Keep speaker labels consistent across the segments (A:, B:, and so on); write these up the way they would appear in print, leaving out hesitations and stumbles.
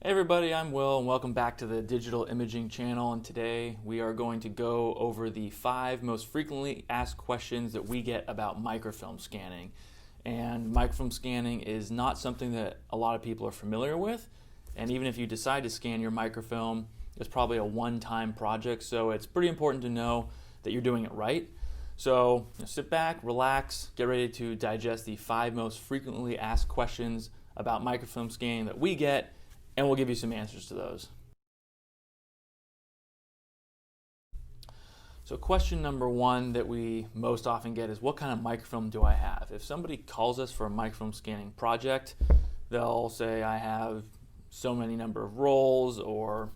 A: Hey everybody, I'm Will and welcome back to the Digital Imaging channel, and today we are going to go over the 5 most frequently asked questions that we get about microfilm scanning. And microfilm scanning is not something that a lot of people are familiar with, and even if you decide to scan your microfilm, it's probably a one-time project, so it's pretty important to know that you're doing it right. So sit back, relax, get ready to digest the 5 most frequently asked questions about microfilm scanning that we get, and we'll give you some answers to those. So question number 1 that we most often get is, what kind of microfilm do I have? If somebody calls us for a microfilm scanning project, they'll say, I have so many number of rolls, or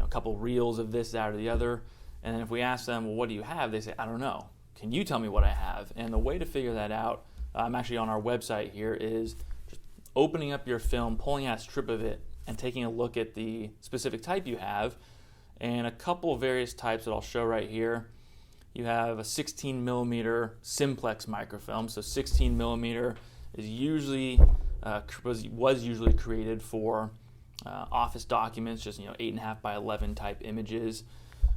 A: a couple reels of this, that, or the other. And then if we ask them, well, what do you have? They say, I don't know. Can you tell me what I have? And the way to figure that out, I'm actually on our website here, is just opening up your film, pulling out a strip of it, and taking a look at the specific type you have, and a couple of various types that I'll show right here. You have a 16 millimeter simplex microfilm. So 16 millimeter is usually was usually created for office documents, just 8.5 by 11 type images.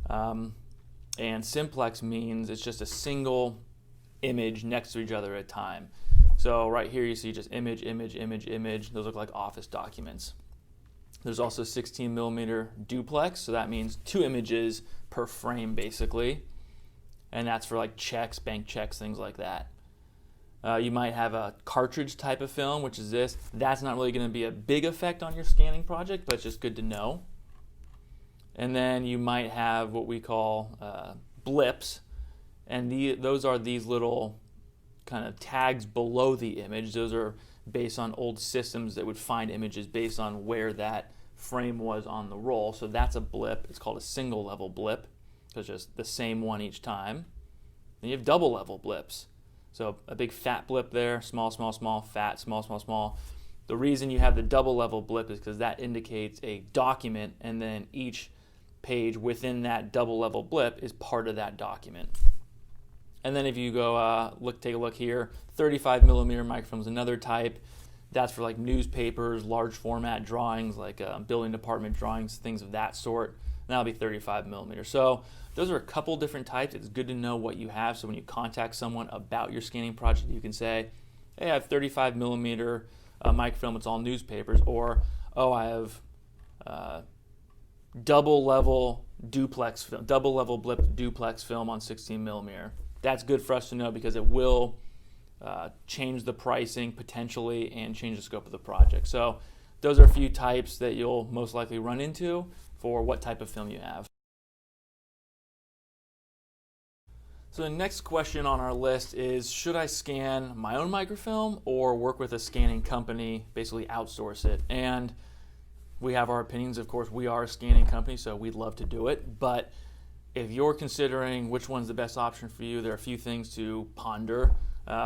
A: And simplex means it's just a single image next to each other at a time. So right here you see just image, image, image, image. Those look like office documents. There's also 16 millimeter duplex, so that means 2 images per frame basically, and that's for like checks, bank checks, things like that. You might have a cartridge type of film, which is this. That's not really going to be a big effect on your scanning project, but it's just good to know. And then you might have what we call blips, and those are these little kind of tags below the image. Those are based on old systems that would find images based on where that frame was on the roll. So that's a blip. It's called a single level blip, so it's just the same one each time. Then you have double level blips. So a big fat blip there, small, small, small, fat, small, small, small. The reason you have the double level blip is because that indicates a document, and then each page within that double level blip is part of that document. And then if you go take a look here, 35 millimeter microfilm is another type. That's for like newspapers, large format drawings, like building department drawings, things of that sort. And that'll be 35 millimeter. So those are a couple different types. It's good to know what you have, so when you contact someone about your scanning project, you can say, hey, I have 35 millimeter microfilm, it's all newspapers, or oh, I have double level duplex film, double level blip duplex film on 16 millimeter. That's good for us to know because it will change the pricing potentially and change the scope of the project. So those are a few types that you'll most likely run into for what type of film you have. So the next question on our list is, should I scan my own microfilm or work with a scanning company, basically outsource it? And we have our opinions. Of course, we are a scanning company, so we'd love to do it. But if you're considering which one's the best option for you, there are a few things to ponder.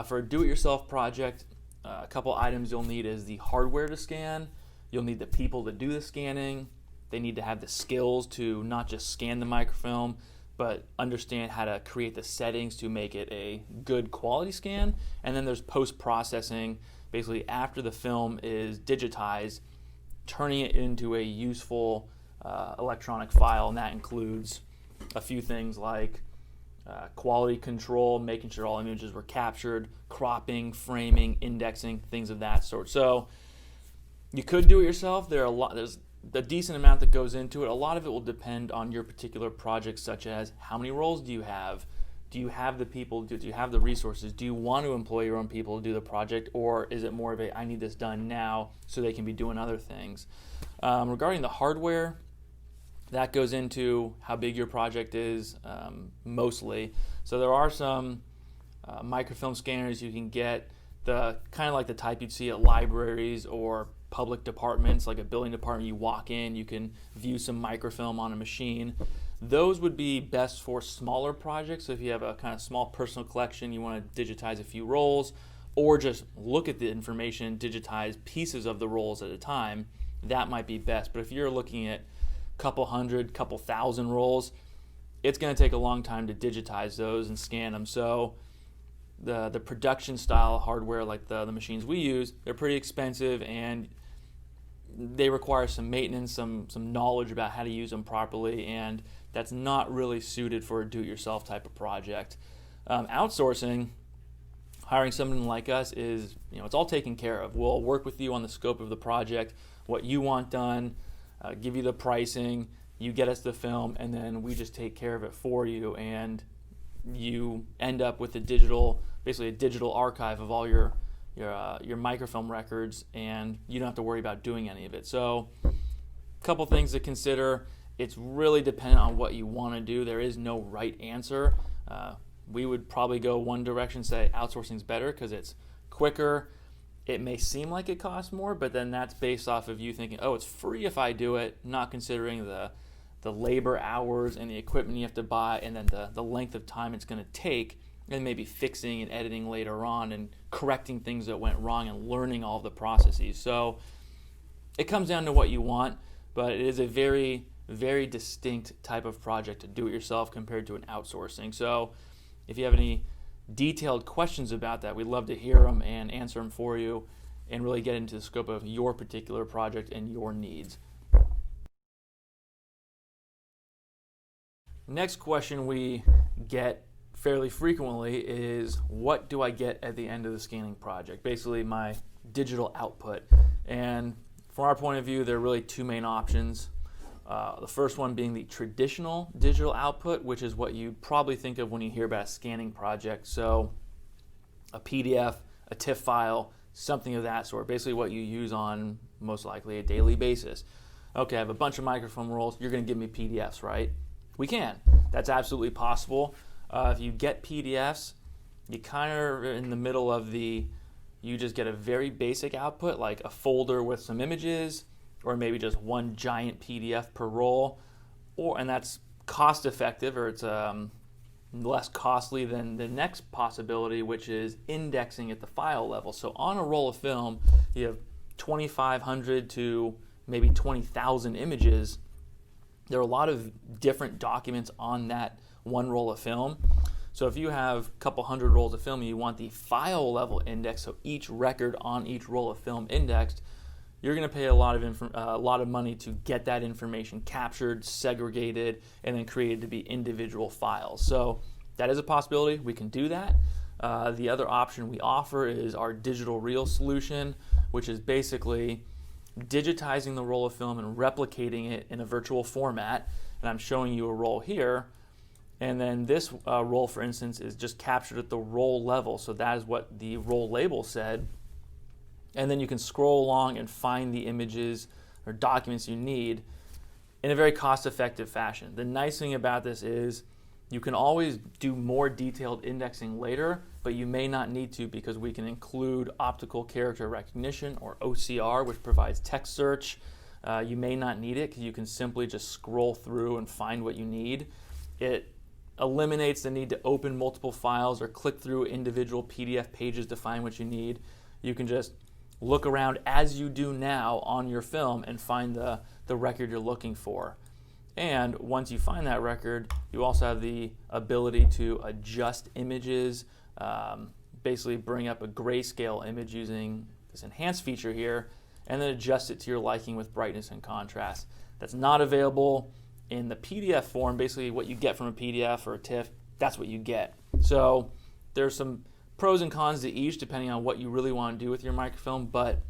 A: For a do-it-yourself project, a couple items you'll need is the hardware to scan. You'll need the people to do the scanning. They need to have the skills to not just scan the microfilm, but understand how to create the settings to make it a good quality scan. And then there's post-processing, basically after the film is digitized, turning it into a useful electronic file, and that includes a few things like quality control, making sure all images were captured, cropping, framing, indexing, things of that sort. So you could do it yourself. There's a decent amount that goes into it. A lot of it will depend on your particular project, such as how many roles do you have? Do you have the people? Do you have the resources? Do you want to employ your own people to do the project, or is it more of a I need this done now so they can be doing other things? Regarding the hardware, that goes into how big your project is mostly. So there are some microfilm scanners you can get, the kind of like the type you'd see at libraries or public departments, like a building department. You walk in, you can view some microfilm on a machine. Those would be best for smaller projects. So if you have a kind of small personal collection, you want to digitize a few rolls, or just look at the information and digitize pieces of the rolls at a time, that might be best. But if you're looking at couple hundred, couple thousand rolls, it's going to take a long time to digitize those and scan them. So the production style hardware, like the machines we use, they're pretty expensive, and they require some maintenance, some knowledge about how to use them properly, and that's not really suited for a do-it-yourself type of project. Outsourcing, hiring someone like us is, it's all taken care of. We'll work with you on the scope of the project, what you want done, give you the pricing, you get us the film, and then we just take care of it for you, and you end up with basically a digital archive of all your microfilm records, and you don't have to worry about doing any of it. So a couple things to consider. It's really dependent on what you want to do. There is no right answer. We would probably go one direction, say outsourcing is better because it's quicker. It may seem like it costs more, but then that's based off of you thinking, oh, it's free if I do it, not considering the labor hours and the equipment you have to buy, and then the length of time it's going to take, and maybe fixing and editing later on and correcting things that went wrong and learning all the processes. So it comes down to what you want, but it is a very, very distinct type of project to do it yourself compared to an outsourcing. So if you have any detailed questions about that, we'd love to hear them and answer them for you and really get into the scope of your particular project and your needs. Next question we get fairly frequently is, what do I get at the end of the scanning project? Basically my digital output. And from our point of view, there are really two main options. The first one being the traditional digital output, which is what you probably think of when you hear about a scanning project. So a PDF, a TIFF file, something of that sort, basically what you use on most likely a daily basis. Okay, I have a bunch of microfilm rolls, you're going to give me PDFs, right? We can. That's absolutely possible. If you get PDFs, you kind of are in the middle of you just get a very basic output, like a folder with some images, or maybe just one giant PDF per roll, and that's cost effective, or it's less costly than the next possibility, which is indexing at the file level. So on a roll of film, you have 2,500 to maybe 20,000 images. There are a lot of different documents on that one roll of film. So if you have a couple hundred rolls of film and you want the file level index, so each record on each roll of film indexed, you're going to pay a lot of money to get that information captured, segregated, and then created to be individual files. So that is a possibility. We can do that. The other option we offer is our digital reel solution, which is basically digitizing the roll of film and replicating it in a virtual format. And I'm showing you a roll here. And then this roll, for instance, is just captured at the roll level. So that is what the roll label said. And then you can scroll along and find the images or documents you need in a very cost-effective fashion. The nice thing about this is you can always do more detailed indexing later, but you may not need to because we can include optical character recognition, or OCR, which provides text search. You may not need it because you can simply just scroll through and find what you need. It eliminates the need to open multiple files or click through individual PDF pages to find what you need. You can just look around as you do now on your film and find the record you're looking for. And once you find that record, you also have the ability to adjust images, basically bring up a grayscale image using this enhance feature here, and then adjust it to your liking with brightness and contrast. That's not available in the PDF form. Basically what you get from a PDF or a TIFF, that's what you get. So there's some pros and cons to each depending on what you really want to do with your microfilm, but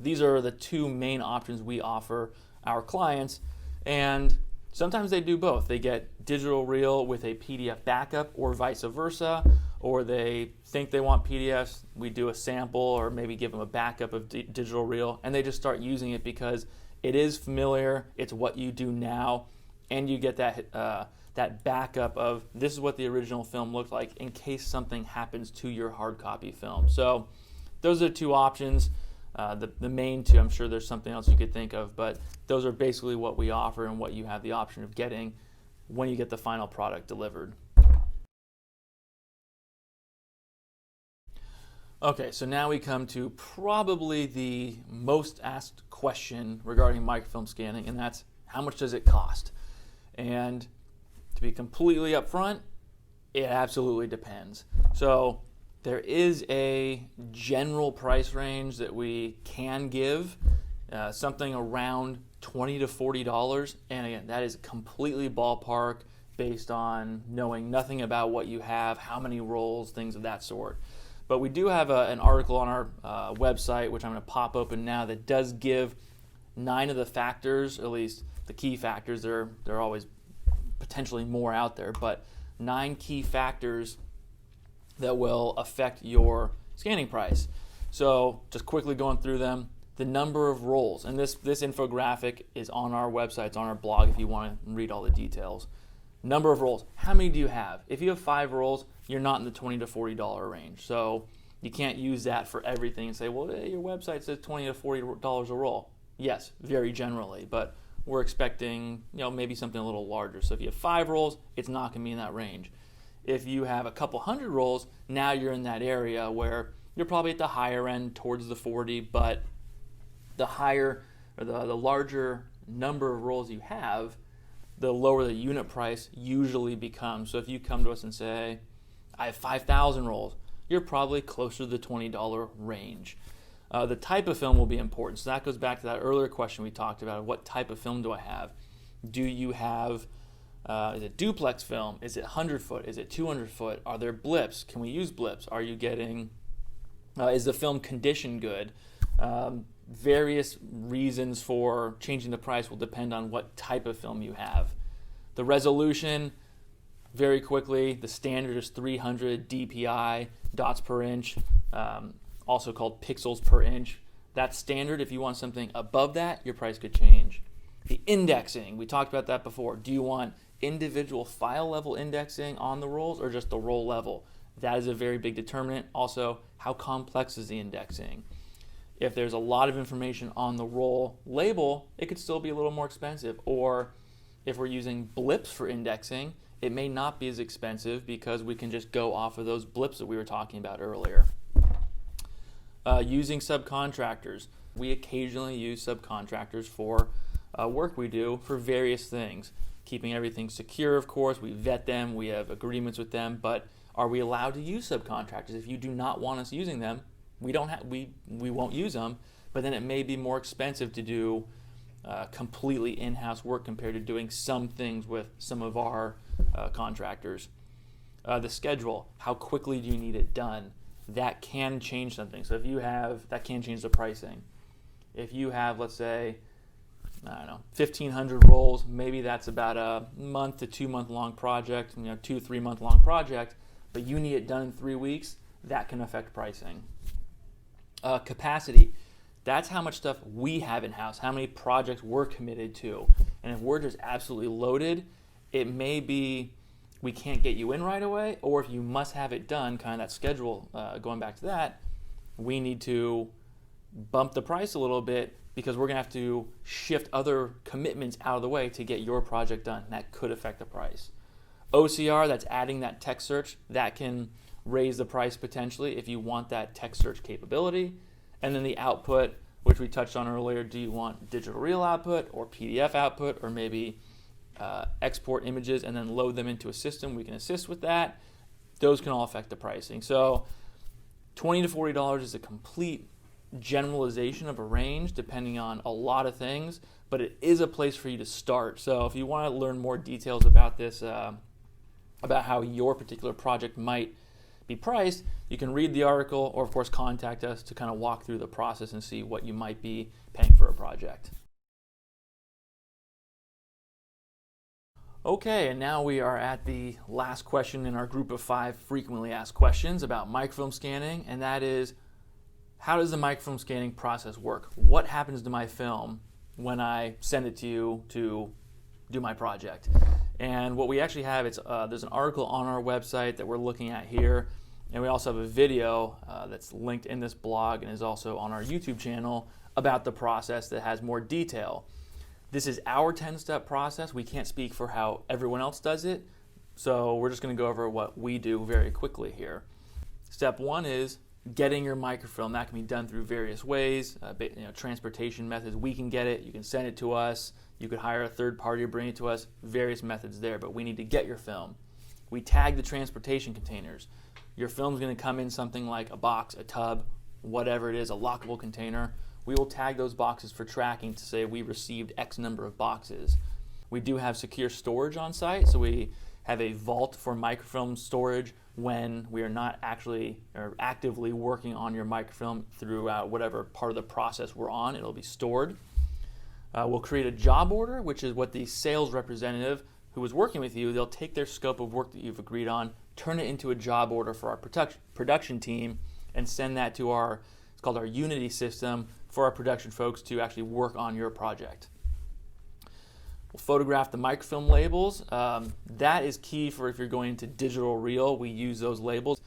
A: these are the two main options we offer our clients, and sometimes they do both. They get digital reel with a PDF backup or vice versa, or they think they want PDFs, we do a sample or maybe give them a backup of digital reel, and they just start using it because it is familiar, it's what you do now, and you get that backup of this is what the original film looked like in case something happens to your hard copy film. So those are two options, the main two. I'm sure there's something else you could think of, but those are basically what we offer and what you have the option of getting when you get the final product delivered. Okay, so now we come to probably the most asked question regarding microfilm scanning, and that's how much does it cost? And to be completely upfront, it absolutely depends. So there is a general price range that we can give, something around $20 to $40. And again, that is completely ballpark based on knowing nothing about what you have, how many rolls, things of that sort. But we do have an article on our website, which I'm going to pop open now, that does give 9 of the factors, at least the key factors. There are always potentially more out there, but 9 key factors that will affect your scanning price. So just quickly going through them, the number of rolls, and this infographic is on our website, it's on our blog if you want to read all the details. Number of rolls, how many do you have? If you have 5 rolls, you're not in the $20 to $40 range. So you can't use that for everything and say, well, your website says $20 to $40 a roll. Yes, very generally, but we're expecting, maybe something a little larger. So if you have 5 rolls, it's not going to be in that range. If you have a couple hundred rolls, now you're in that area where you're probably at the higher end towards the 40, but the higher or the larger number of rolls you have, the lower the unit price usually becomes. So if you come to us and say, I have 5,000 rolls, you're probably closer to the $20 range. The type of film will be important. So that goes back to that earlier question we talked about. What type of film do I have? Do you have, is it duplex film? Is it 100 foot? Is it 200 foot? Are there blips? Can we use blips? Are you getting, is the film condition good? Various reasons for changing the price will depend on what type of film you have. The resolution, very quickly, the standard is 300 DPI, dots per inch, also called pixels per inch. That's standard. If you want something above that, your price could change. The indexing, we talked about that before. Do you want individual file level indexing on the rolls or just the roll level? That is a very big determinant. Also, how complex is the indexing? If there's a lot of information on the roll label, it could still be a little more expensive. Or if we're using blips for indexing, it may not be as expensive because we can just go off of those blips that we were talking about earlier. Using subcontractors. We occasionally use subcontractors for work we do for various things. Keeping everything secure, of course. We vet them. We have agreements with them. But are we allowed to use subcontractors? If you do not want us using them, we won't use them, but then it may be more expensive to do completely in-house work compared to doing some things with some of our contractors. The schedule, how quickly do you need it done? That can change something. So if you have, that can change the pricing. If you have, let's say, 1,500 rolls, maybe that's about a month to 2 month long project, 2 3 month long project, but you need it done in 3 weeks, that can affect pricing. Capacity, that's how much stuff we have in-house, how many projects we're committed to. And if we're just absolutely loaded, it may be we can't get you in right away, or if you must have it done, kind of that schedule, going back to that, we need to bump the price a little bit because we're going to have to shift other commitments out of the way to get your project done. That could affect the price. OCR, that's adding that text search, that can raise the price potentially if you want that text search capability. And then the output, which we touched on earlier, do you want digital reel output or PDF output, or maybe export images and then load them into a system? We can assist with that. Those can all affect the pricing. So $20 to $40 is a complete generalization of a range depending on a lot of things, but it is a place for you to start. So if you want to learn more details about this, about how your particular project might be priced, you can read the article or of course contact us to kind of walk through the process and see what you might be paying for a project. Okay, and now we are at the last question in our group of 5 frequently asked questions about microfilm scanning, and that is, how does the microfilm scanning process work? What happens to my film when I send it to you to do my project? And what we actually have, there's an article on our website that we're looking at here, and we also have a video that's linked in this blog and is also on our YouTube channel about the process that has more detail. This is our 10-step process. We can't speak for how everyone else does it, so we're just going to go over what we do very quickly here. Step 1 is getting your microfilm. That can be done through various ways, transportation methods. We can get it. You can send it to us. You could hire a third party to bring it to us. Various methods there, but we need to get your film. We tag the transportation containers. Your film's going to come in something like a box, a tub, whatever it is, a lockable container. we will tag those boxes for tracking to say we received X number of boxes. We do have secure storage on site, so we have a vault for microfilm storage when we are not actually or actively working on your microfilm throughout whatever part of the process we're on. It'll be stored. We'll create a job order, which is what the sales representative who is working with you, they'll take their scope of work that you've agreed on, turn it into a job order for our production team, and send that to it's called our Unity system for our production folks to actually work on your project. We'll photograph the microfilm labels. That is key for if you're going into digital reel. We use those labels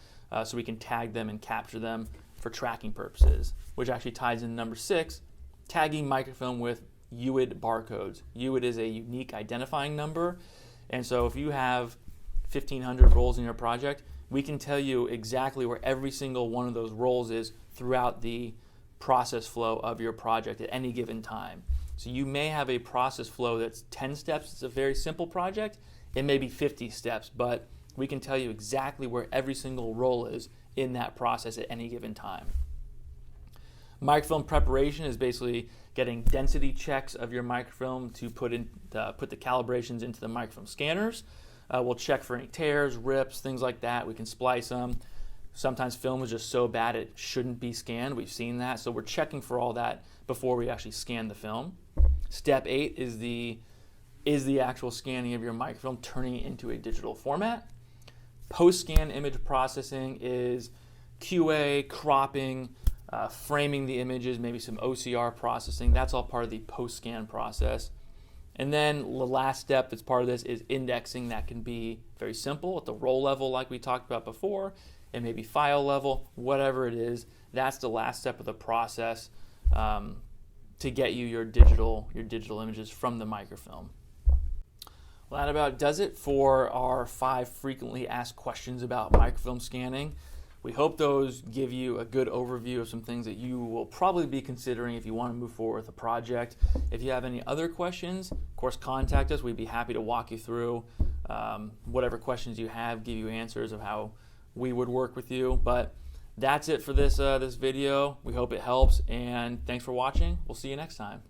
A: so we can tag them and capture them for tracking purposes, which actually ties in number 6, tagging microfilm with UID barcodes. UID is a unique identifying number, and so if you have 1,500 rolls in your project, we can tell you exactly where every single one of those rolls is throughout the process flow of your project at any given time. So you may have a process flow that's 10 steps. It's a very simple project. It may be 50 steps, but we can tell you exactly where every single roll is in that process at any given time. Microfilm preparation is basically getting density checks of your microfilm to put the calibrations into the microfilm scanners. We'll check for any tears, rips, things like that. We can splice them. Sometimes film is just so bad it shouldn't be scanned. We've seen that. So we're checking for all that before we actually scan the film. Step 8 is the actual scanning of your microfilm, turning it into a digital format. Post-scan image processing is QA, cropping, framing the images, maybe some OCR processing. That's all part of the post-scan process. And then the last step that's part of this is indexing. That can be very simple at the roll level like we talked about before. It may be file level, whatever it is. That's the last step of the process to get you your digital images from the microfilm. Well, that about does it for our 5 frequently asked questions about microfilm scanning. We hope those give you a good overview of some things that you will probably be considering if you want to move forward with a project. If you have any other questions, of course, contact us. We'd be happy to walk you through whatever questions you have, give you answers of how we would work with you. But that's it for this video. We hope it helps, and thanks for watching. We'll see you next time.